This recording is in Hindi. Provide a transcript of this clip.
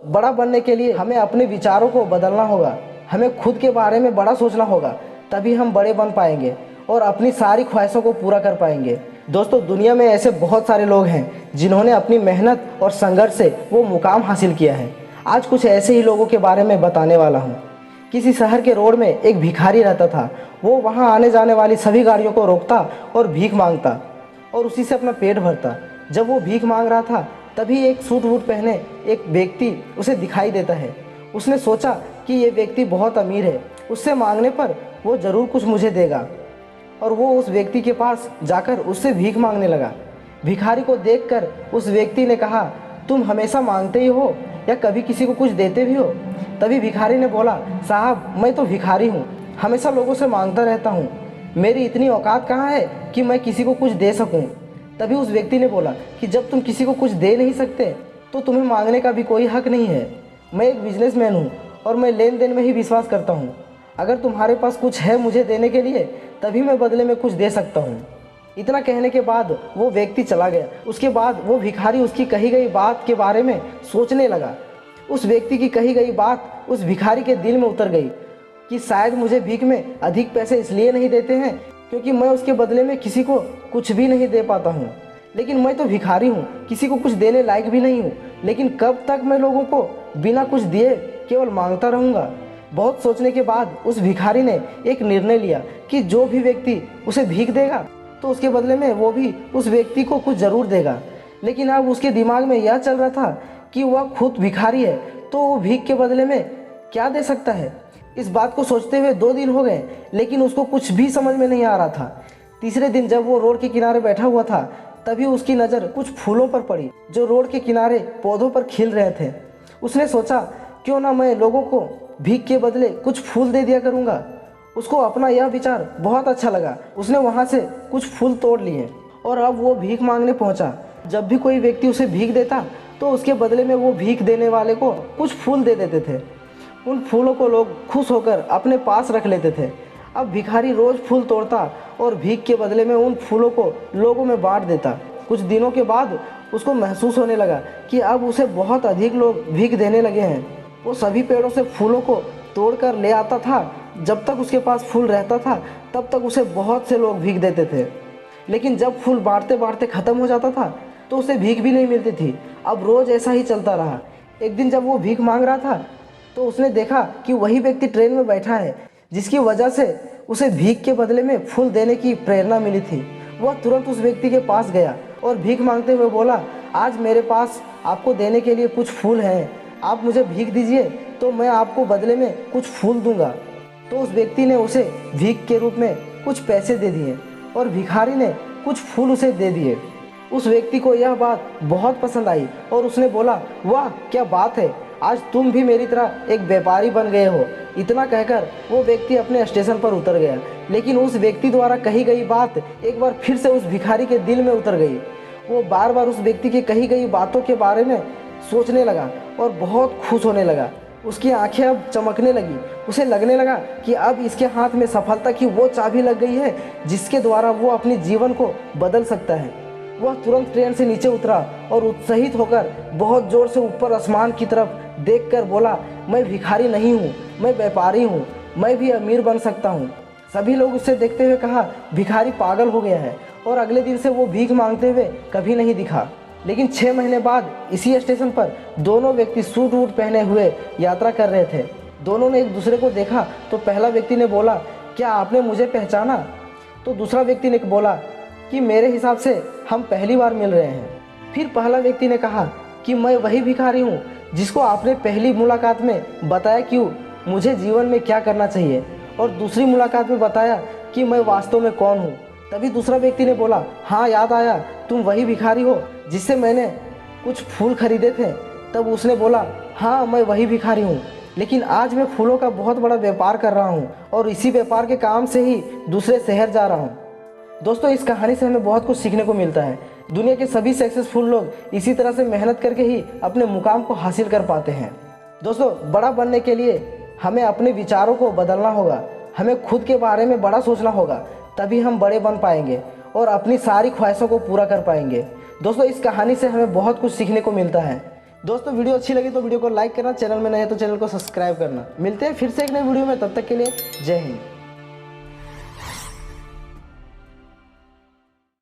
बड़ा बनने के लिए हमें अपने विचारों को बदलना होगा, हमें खुद के बारे में बड़ा सोचना होगा, तभी हम बड़े बन पाएंगे और अपनी सारी ख्वाहिशों को पूरा कर पाएंगे। दोस्तों, दुनिया में ऐसे बहुत सारे लोग हैं जिन्होंने अपनी मेहनत और संघर्ष से वो मुकाम हासिल किया है। आज कुछ ऐसे ही लोगों के बारे में बताने वाला हूँ। किसी शहर के रोड में एक भिखारी रहता था। वो वहाँ आने जाने वाली सभी गाड़ियों को रोकता और भीख मांगता और उसी से अपना पेट भरता। जब वो भीख मांग रहा था तभी एक सूट वूट पहने एक व्यक्ति उसे दिखाई देता है। उसने सोचा कि ये व्यक्ति बहुत अमीर है, उससे मांगने पर वो ज़रूर कुछ मुझे देगा, और वो उस व्यक्ति के पास जाकर उससे भीख मांगने लगा। भिखारी को देखकर उस व्यक्ति ने कहा, तुम हमेशा मांगते ही हो या कभी किसी को कुछ देते भी हो? तभी भिखारी ने बोला, साहब मैं तो भिखारी हूँ, हमेशा लोगों से मांगता रहता हूँ, मेरी इतनी औकात कहाँ है कि मैं किसी को कुछ दे सकूँ। तभी उस व्यक्ति ने बोला कि जब तुम किसी को कुछ दे नहीं सकते तो तुम्हें मांगने का भी कोई हक नहीं है। मैं एक बिजनेसमैन हूँ और मैं लेन देन में ही विश्वास करता हूँ। अगर तुम्हारे पास कुछ है मुझे देने के लिए तभी मैं बदले में कुछ दे सकता हूँ। इतना कहने के बाद वो व्यक्ति चला गया। उसके बाद वो भिखारी उसकी कही गई बात के बारे में सोचने लगा। उस व्यक्ति की कही गई बात उस भिखारी के दिल में उतर गई कि शायद मुझे भीख में अधिक पैसे इसलिए नहीं देते हैं क्योंकि मैं उसके बदले में किसी को कुछ भी नहीं दे पाता हूँ। लेकिन मैं तो भिखारी हूँ, किसी को कुछ देने लायक भी नहीं हूँ। लेकिन कब तक मैं लोगों को बिना कुछ दिए केवल मांगता रहूँगा? बहुत सोचने के बाद उस भिखारी ने एक निर्णय लिया कि जो भी व्यक्ति उसे भीख देगा तो उसके बदले में वो भी उस व्यक्ति को कुछ ज़रूर देगा। लेकिन अब उसके दिमाग में यह चल रहा था कि वह खुद भिखारी है तो वो भीख के बदले में क्या दे सकता है। इस बात को सोचते हुए 2 दिन हो गए, लेकिन उसको कुछ भी समझ में नहीं आ रहा था। तीसरे दिन जब वो रोड के किनारे बैठा हुआ था तभी उसकी नज़र कुछ फूलों पर पड़ी जो रोड के किनारे पौधों पर खिल रहे थे। उसने सोचा, क्यों ना मैं लोगों को भीख के बदले कुछ फूल दे दिया करूँगा। उसको अपना यह विचार बहुत अच्छा लगा। उसने वहाँ से कुछ फूल तोड़ लिए और अब वो भीख मांगने पहुँचा। जब भी कोई व्यक्ति उसे भीख देता तो उसके बदले में वो भीख देने वाले को कुछ फूल दे देते थे। उन फूलों को लोग खुश होकर अपने पास रख लेते थे। अब भिखारी रोज़ फूल तोड़ता और भीख के बदले में उन फूलों को लोगों में बांट देता। कुछ दिनों के बाद उसको महसूस होने लगा कि अब उसे बहुत अधिक लोग भीख देने लगे हैं। वो सभी पेड़ों से फूलों को तोड़कर ले आता था। जब तक उसके पास फूल रहता था तब तक उसे बहुत से लोग भीख देते थे। लेकिन जब फूल बांटते बांटते ख़त्म हो जाता था तो उसे भीख भी नहीं मिलती थी। अब रोज़ ऐसा ही चलता रहा। एक दिन जब वो भीख मांग रहा था तो उसने देखा कि वही व्यक्ति ट्रेन में बैठा है जिसकी वजह से उसे भीख के बदले में फूल देने की प्रेरणा मिली थी। वह तुरंत उस व्यक्ति के पास गया और भीख मांगते हुए बोला, आज मेरे पास आपको देने के लिए कुछ फूल हैं, आप मुझे भीख दीजिए तो मैं आपको बदले में कुछ फूल दूंगा। तो उस व्यक्ति ने उसे भीख के रूप में कुछ पैसे दे दिए और भिखारी ने कुछ फूल उसे दे दिए। उस व्यक्ति को यह बात बहुत पसंद आई और उसने बोला, वाह क्या बात है, आज तुम भी मेरी तरह एक व्यापारी बन गए हो। इतना कहकर वो व्यक्ति अपने स्टेशन पर उतर गया। लेकिन उस व्यक्ति द्वारा कही गई बात एक बार फिर से उस भिखारी के दिल में उतर गई। वो बार बार उस व्यक्ति की कही गई बातों के बारे में सोचने लगा और बहुत खुश होने लगा। उसकी आंखें अब चमकने लगी। उसे लगने लगा कि अब इसके हाथ में सफलता की वो चाबी लग गई है जिसके द्वारा वो अपने जीवन को बदल सकता है। वह तुरंत ट्रेन से नीचे उतरा और उत्साहित होकर बहुत जोर से ऊपर आसमान की तरफ देखकर बोला, मैं भिखारी नहीं हूँ, मैं व्यापारी हूँ, मैं भी अमीर बन सकता हूँ। सभी लोग उसे देखते हुए कहा, भिखारी पागल हो गया है, और अगले दिन से वो भीख मांगते हुए कभी नहीं दिखा। लेकिन 6 महीने बाद इसी स्टेशन पर दोनों व्यक्ति सूट वूट पहने हुए यात्रा कर रहे थे। दोनों ने एक दूसरे को देखा तो पहला व्यक्ति ने बोला, क्या आपने मुझे पहचाना? तो दूसरा व्यक्ति ने बोला कि मेरे हिसाब से हम पहली बार मिल रहे हैं। फिर पहला व्यक्ति ने कहा कि मैं वही भिखारी हूँ जिसको आपने पहली मुलाकात में बताया कि मुझे जीवन में क्या करना चाहिए, और दूसरी मुलाकात में बताया कि मैं वास्तव में कौन हूँ। तभी दूसरा व्यक्ति ने बोला, हाँ याद आया, तुम वही भिखारी हो जिससे मैंने कुछ फूल खरीदे थे। तब उसने बोला, हाँ मैं वही भिखारी हूँ, लेकिन आज मैं फूलों का बहुत बड़ा व्यापार कर रहा हूँ और इसी व्यापार के काम से ही दूसरे शहर जा रहा हूँ। दोस्तों, इस कहानी से हमें बहुत कुछ सीखने को मिलता है। दुनिया के सभी सक्सेसफुल लोग इसी तरह से मेहनत करके ही अपने मुकाम को हासिल कर पाते हैं। दोस्तों, बड़ा बनने के लिए हमें अपने विचारों को बदलना होगा, हमें खुद के बारे में बड़ा सोचना होगा, तभी हम बड़े बन पाएंगे और अपनी सारी ख्वाहिशों को पूरा कर पाएंगे। दोस्तों, इस कहानी से हमें बहुत कुछ सीखने को मिलता है। दोस्तों वीडियो अच्छी लगी तो वीडियो को लाइक करना, चैनल में नए हैं तो चैनल को सब्सक्राइब करना। मिलते हैं फिर से एक नई वीडियो में, तब तक के लिए जय हिंद।